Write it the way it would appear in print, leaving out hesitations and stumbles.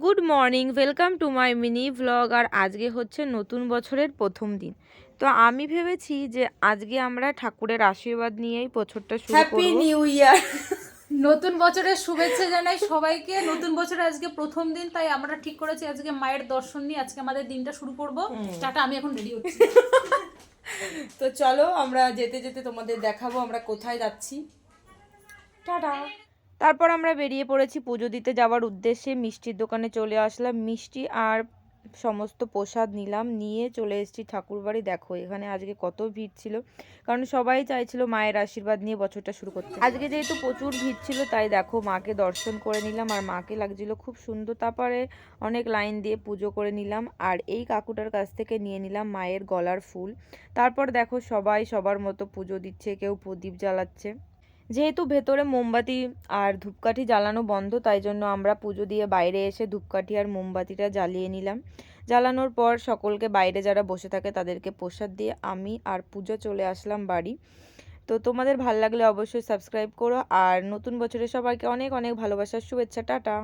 Good morning, welcome to my mini vlog. আর আজকে হচ্ছে নতুন বছরের প্রথম দিন। তো আমি ভেবেছি যে আজকে আমরা ঠাকুরের আশীর্বাদ নিয়েই বছরটা শুরু হ্যাপি করব। New year. নতুন বছরের শুভেচ্ছা জানাই সবাইকে। নতুন বছরের আজকে প্রথম দিন, তাই আমরা ঠিক করেছি আজকে মায়ের দর্শন নিয়ে আজকে আমাদের দিনটা শুরু করব। টাটা, আমি এখন রেডি হচ্ছি। তো চলো আমরা যেতে যেতে তোমাদের দেখাবো আমরা কোথায় যাচ্ছি। টাটা। তারপর আমরা বেরিয়ে পড়েছি পুজো দিতে যাওয়ার উদ্দেশ্যে। মিষ্টির দোকানে চলে আসলাম, মিষ্টি আর সমস্ত প্রসাদ নিলাম, নিয়ে চলে এসেছি ঠাকুরবাড়ি। দেখো এখানে আজকে কত ভিড় ছিল, কারণ সবাই চাইছিল মায়ের আশীর্বাদ নিয়ে বছরটা শুরু করতে। আজকে যেহেতু প্রচুর ভিড় ছিল, তাই দেখো মাকে দর্শন করে নিলাম, আর মাকে লাগছিল খুব সুন্দর। তারপরে অনেক লাইন দিয়ে পুজো করে নিলাম, আর এই কাকুটার কাছ থেকে নিয়ে নিলাম মায়ের গলার ফুল। তারপর দেখো সবাই সবার মতো পুজো দিচ্ছে, কেউ প্রদীপ জ্বালাচ্ছে। যেহেতু ভেতরে মোমবাতি আর ধূপকাঠি জ্বালানো বন্ধ, তাই জন্য আমরা পুজো দিয়ে বাইরে এসে ধূপকাঠি আর মোমবাতিটা জ্বালিয়ে নিলাম। জ্বালানোর পর সকলকে, বাইরে যারা বসে থাকে তাদেরকে প্রসাদ দিয়ে আমি আর পূজা চলে আসলাম বাড়ি। তো তোমাদের ভালো লাগলে অবশ্যই সাবস্ক্রাইব করো, আর নতুন বছরে সবাইকে অনেক অনেক ভালোবাসার শুভেচ্ছা। টাটা।